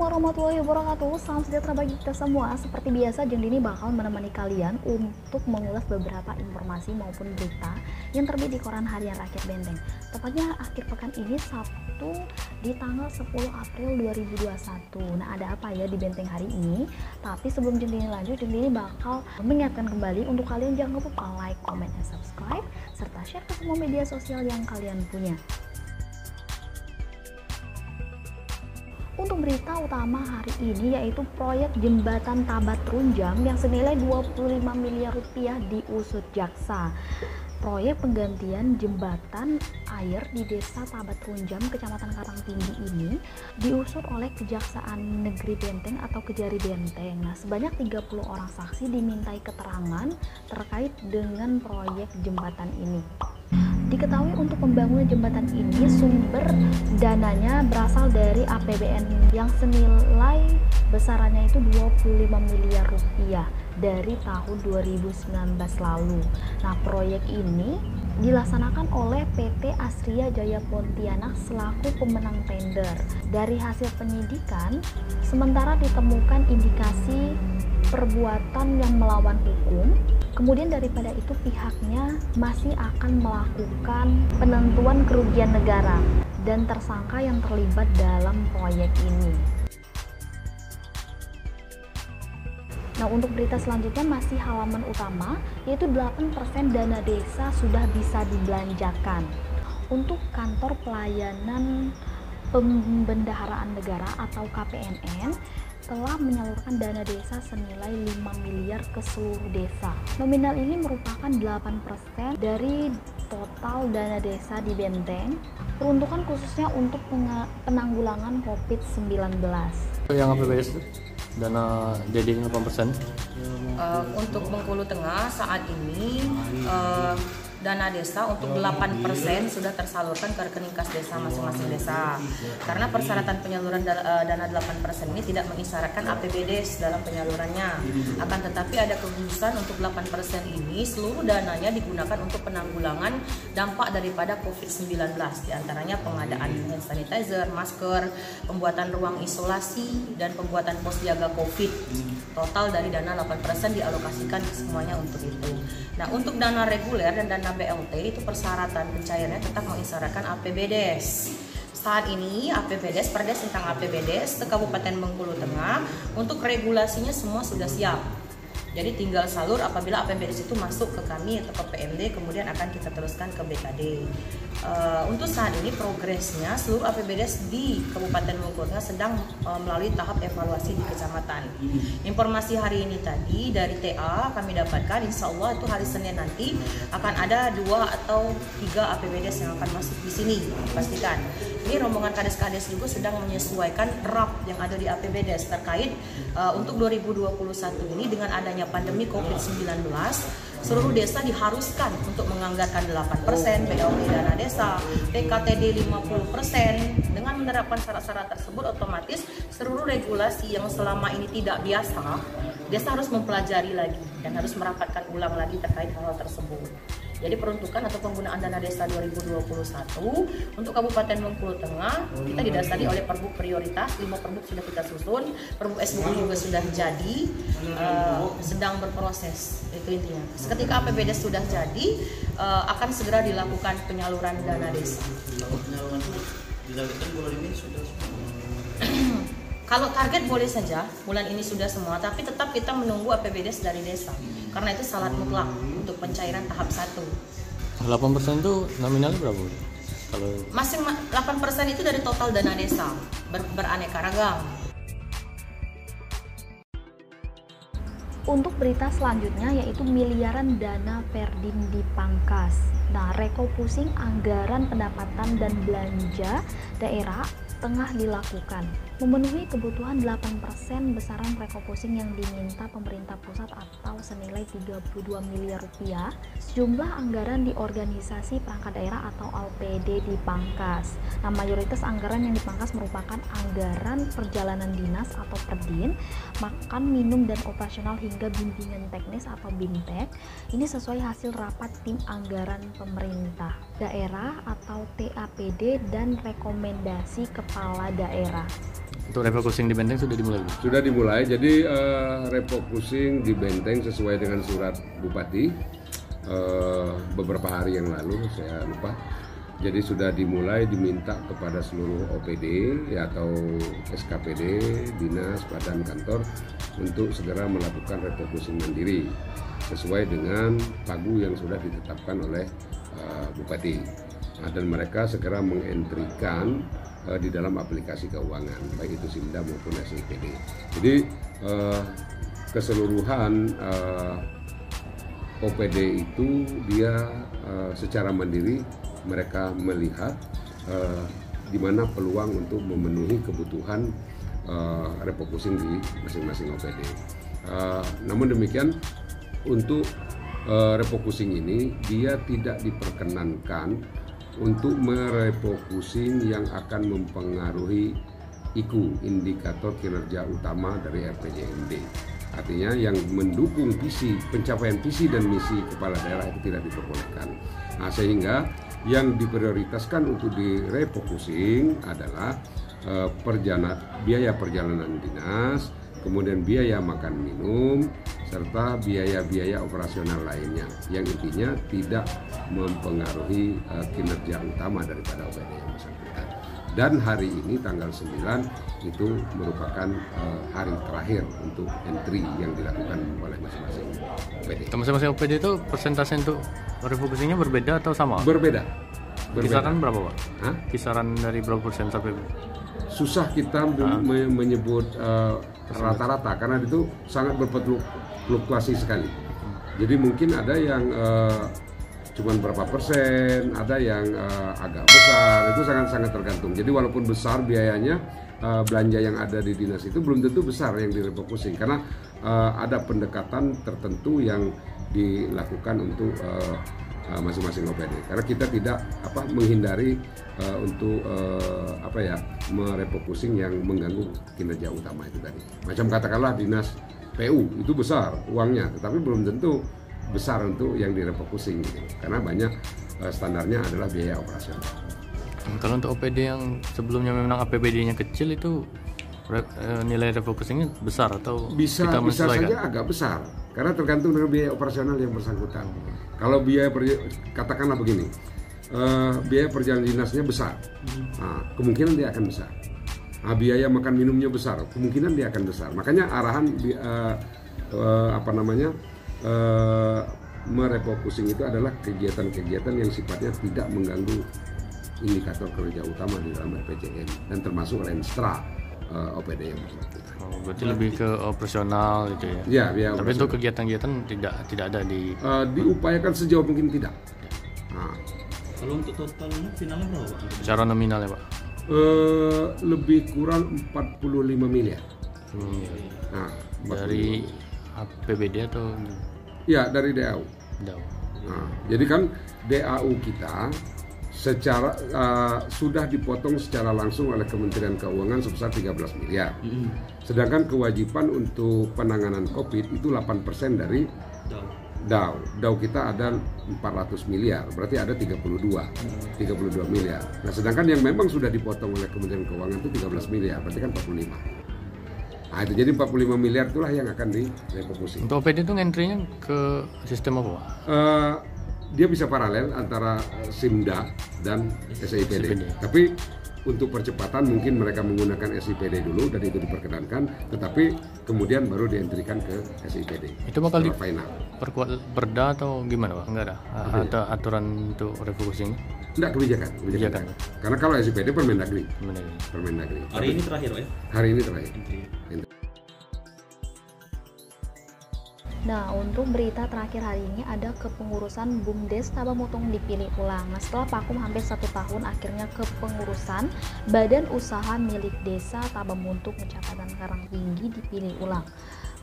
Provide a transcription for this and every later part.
warahmatullahi wabarakatuh. Salam sejahtera bagi kita semua. Seperti biasa, Jendini bakal menemani kalian untuk mengulas beberapa informasi maupun berita yang terbit di koran harian Rakyat Benteng. Tepatnya akhir pekan ini, Sabtu di tanggal 10 April 2021. Nah, ada apa ya di Benteng hari ini? Tapi sebelum Jendini lanjut, Jendini bakal mengingatkan kembali untuk kalian jangan lupa like, comment, dan subscribe, serta share ke semua media sosial yang kalian punya. Untuk berita utama hari ini yaitu proyek jembatan Tabat Runjang yang senilai 25 miliar rupiah diusut jaksa. Proyek penggantian jembatan air di desa Tabat Runjang, Kecamatan Karangtinggi ini diusut oleh Kejaksaan Negeri Benteng atau Kejari Benteng. Nah, sebanyak 30 orang saksi dimintai keterangan terkait dengan proyek jembatan ini. Diketahui untuk pembangunan jembatan ini sumber dananya berasal dari APBN yang senilai besarannya itu 25 miliar rupiah dari tahun 2019 lalu. Nah, proyek ini dilaksanakan oleh PT Astria Jaya Pontianak selaku pemenang tender. Dari hasil penyidikan, sementara ditemukan indikasi perbuatan yang melawan hukum. Kemudian daripada itu pihaknya masih akan melakukan penentuan kerugian negara dan tersangka yang terlibat dalam proyek ini. Nah, untuk berita selanjutnya masih halaman utama, yaitu 8% dana desa sudah bisa dibelanjakan. Untuk kantor pelayanan pembendaharaan negara atau KPNN telah menyalurkan dana desa senilai 5 miliar ke seluruh desa. Nominal ini merupakan 8% dari total dana desa di Benteng, peruntukan khususnya untuk penanggulangan COVID-19. Yang APBD dana jadi 8%? Untuk Bengkulu Tengah saat ini dana desa untuk 8% sudah tersalurkan ke rekening kas desa masing-masing desa. Karena persyaratan penyaluran dana 8% ini tidak mengisyaratkan APBD dalam penyalurannya. Akan tetapi ada kekhususan untuk 8% ini seluruh dananya digunakan untuk penanggulangan dampak daripada COVID-19, diantaranya pengadaan hand sanitizer, masker, pembuatan ruang isolasi, dan pembuatan pos jaga COVID. Total dari dana 8% dialokasikan semuanya untuk itu. Nah, untuk dana reguler dan dana BLT itu persyaratan pencairannya tetap mengisyaratkan APBDes. Saat ini APBDes, Perdes tentang APBDes Kabupaten Bengkulu Tengah untuk regulasinya semua sudah siap. Jadi tinggal salur apabila APBDes itu masuk ke kami atau ke PMD, kemudian akan kita teruskan ke BKD. Untuk saat ini progresnya seluruh APBDes di Kabupaten Bengkulu Tengah sedang melalui tahap evaluasi di kecamatan. Informasi hari ini tadi dari TA kami dapatkan, insya Allah itu hari Senin nanti akan ada 2 atau 3 APBDes yang akan masuk di sini, pastikan. Ini rombongan kades-kades juga sedang menyesuaikan draft yang ada di APBDes terkait untuk 2021 ini dengan adanya pandemi COVID-19. Seluruh desa diharuskan untuk menganggarkan 8% BLT dana desa, PKTD 50%. Dengan menerapkan syarat-syarat tersebut, otomatis seluruh regulasi yang selama ini tidak biasa, desa harus mempelajari lagi dan harus merapatkan ulang lagi terkait hal tersebut. Jadi peruntukan atau penggunaan dana desa 2021 untuk Kabupaten Bengkulu Tengah kita didasari oleh perbuk prioritas, 5 perbuk sudah kita susun, perbuk SBU juga sudah jadi, sedang berproses, itu intinya. Ketika APBD sudah jadi, akan segera dilakukan penyaluran dana desa. Kalau target boleh saja bulan ini sudah semua, tapi tetap kita menunggu APBD dari desa karena itu syarat mutlak untuk pencairan tahap 1. 8% itu nominalnya berapa? Kalau masing 8% itu dari total dana desa beraneka ragam. Untuk berita selanjutnya yaitu miliaran dana Perdim dipangkas. Nah, refocusing anggaran pendapatan dan belanja daerah tengah dilakukan. Memenuhi kebutuhan 8% besaran refocusing yang diminta pemerintah pusat atau senilai 32 miliar rupiah, sejumlah anggaran di organisasi perangkat daerah atau LPD dipangkas. Nah, mayoritas anggaran yang dipangkas merupakan anggaran perjalanan dinas atau Perdin, makan, minum, dan operasional hingga bimbingan teknis atau BIMTEK. Ini sesuai hasil rapat tim anggaran pemerintah daerah atau TAPD dan rekomendasi kepala daerah. untuk untuk refocusing di Benteng sudah dimulai? Sudah dimulai, jadi refocusing di Benteng sesuai dengan surat Bupati beberapa hari yang lalu, saya lupa. Jadi sudah dimulai, diminta kepada seluruh OPD atau SKPD, dinas, badan kantor untuk segera melakukan refocusing mandiri sesuai dengan pagu yang sudah ditetapkan oleh Bupati. Dan mereka segera mengentrikan di dalam aplikasi keuangan, baik itu SIMDA maupun SIPD. Jadi keseluruhan OPD itu dia secara mandiri mereka melihat di mana peluang untuk memenuhi kebutuhan refocusing di masing-masing OPD. Namun demikian untuk refocusing ini dia tidak diperkenankan untuk merefocusing yang akan mempengaruhi IKU, indikator kinerja utama dari RPJMD. Artinya yang mendukung pencapaian visi dan misi kepala daerah itu tidak diperbolehkan. Nah, sehingga yang diprioritaskan untuk direfocusing adalah biaya perjalanan dinas, kemudian biaya makan minum, serta biaya-biaya operasional lainnya yang intinya tidak mempengaruhi kinerja utama daripada OPD yang bersangkutan. Dan hari ini tanggal 9 itu merupakan hari terakhir untuk entry yang dilakukan oleh masing-masing OPD. Masing-masing OPD itu persentase untuk refocusingnya berbeda atau sama? Berbeda. Kisaran berapa, Pak? Hah? Kisaran dari berapa persen sampai? Susah kita menyebut rata-rata karena itu sangat berfluktuasi sekali. Jadi mungkin ada yang cuman berapa persen, ada yang agak besar, itu sangat-sangat tergantung. Jadi walaupun besar biayanya, belanja yang ada di dinas itu belum tentu besar yang direfocusing karena ada pendekatan tertentu yang dilakukan untuk masing-masing OPD. Karena kita tidak menghindari untuk merefocusing yang mengganggu kinerja utama itu tadi. Macam katakanlah dinas PU itu besar uangnya, tetapi belum tentu besar untuk yang direfocusing gitu. Karena banyak standarnya adalah biaya operasional. Kalau untuk OPD yang sebelumnya memang APBD-nya kecil itu nilai refocusingnya besar atau bisa saja agak besar karena tergantung dari biaya operasional yang bersangkutan. Kalau katakanlah begini, biaya perjalanan dinasnya besar, kemungkinan dia akan besar. Biaya makan minumnya besar, kemungkinan dia akan besar. Makanya arahan merefocusing itu adalah kegiatan-kegiatan yang sifatnya tidak mengganggu indikator kerja utama di dalam RPJM dan termasuk Renstra OPD yang bersangkutan. Berarti lebih ke operasional gitu ya? Ya, tapi untuk kegiatan-kegiatan tidak ada diupayakan sejauh mungkin tidak. Kalau untuk totalnya finalnya berapa, Pak? Secara nominal ya, Pak? Lebih kurang 45 miliar. Dari APBD atau? Ya, dari DAU. Jadi kan DAU kita secara sudah dipotong secara langsung oleh Kementerian Keuangan sebesar 13 miliar. Sedangkan kewajiban untuk penanganan COVID itu 8% dari DAU. DAU kita ada 400 miliar, berarti ada 32 miliar. Nah, sedangkan yang memang sudah dipotong oleh Kementerian Keuangan itu 13 miliar, berarti kan 45. Nah, itu jadi 45 miliar itulah yang akan direfocusing. Untuk OPD itu ngentry-nya ke sistem apa, Pak? Dia bisa paralel antara SIMDA dan SIPD. Tapi untuk percepatan mungkin mereka menggunakan SIPD dulu dan itu diperkenankan, tetapi kemudian baru dientrikan ke SIPD. Itu bakal diperkuat perda atau gimana, Pak? Enggak ada aturan untuk refocusing? Enggak, kebijakan. Karena kalau SIPD Permendagri. Hari ini terakhir, Pak ya? Hari ini terakhir. Nah, untuk berita terakhir hari ini ada kepengurusan BUMDes Tabamutung dipilih ulang. Nah, setelah vakum hampir 1 tahun, akhirnya kepengurusan Badan Usaha Milik Desa Tabamutung Kecamatan Karangtinggi dipilih ulang,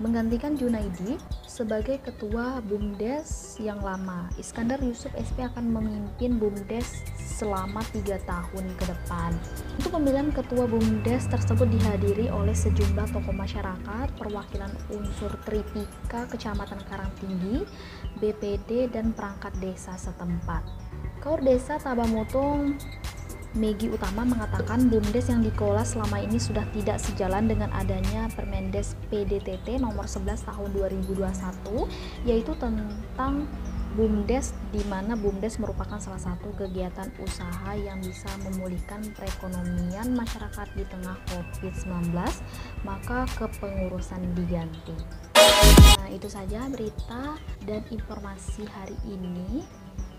menggantikan Junaidi sebagai ketua BUMDes yang lama. Iskandar Yusuf SP akan memimpin BUMDes selama 3 tahun ke depan. Untuk pemilihan ketua BUMDes tersebut dihadiri oleh sejumlah tokoh masyarakat, perwakilan unsur Tripika Kecamatan Karangtinggi, BPD dan perangkat desa setempat. Kaur Desa Tabamutung Megi Utama mengatakan BUMDes yang dikelola selama ini sudah tidak sejalan dengan adanya Permendes PDTT nomor 11 tahun 2021, yaitu tentang BUMDes, di mana BUMDes merupakan salah satu kegiatan usaha yang bisa memulihkan perekonomian masyarakat di tengah COVID-19, maka kepengurusan diganti. Nah, itu saja berita dan informasi hari ini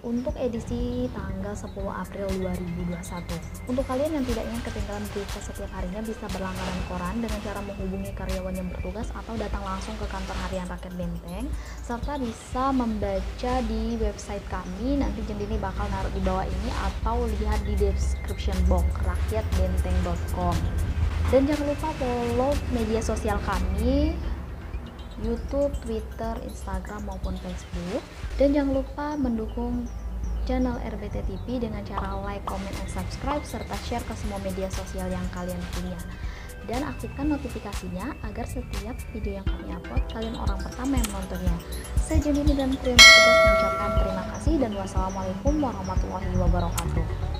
untuk edisi tanggal 10 April 2021. Untuk kalian yang tidak ingin ketinggalan berita setiap harinya, bisa berlangganan koran dengan cara menghubungi karyawan yang bertugas atau datang langsung ke kantor harian Rakyat Benteng, serta bisa membaca di website kami. Nanti Jendini bakal naruh di bawah ini atau lihat di description box rakyatbenteng.com. Dan jangan lupa follow media sosial kami, YouTube, Twitter, Instagram maupun Facebook. Dan jangan lupa mendukung channel RBT TV dengan cara like, comment, dan subscribe, serta share ke semua media sosial yang kalian punya. Dan aktifkan notifikasinya agar setiap video yang kami upload kalian orang pertama yang menontonnya. Saya Jendini dan kru yang bertugas mengucapkan terima kasih dan wassalamualaikum warahmatullahi wabarakatuh.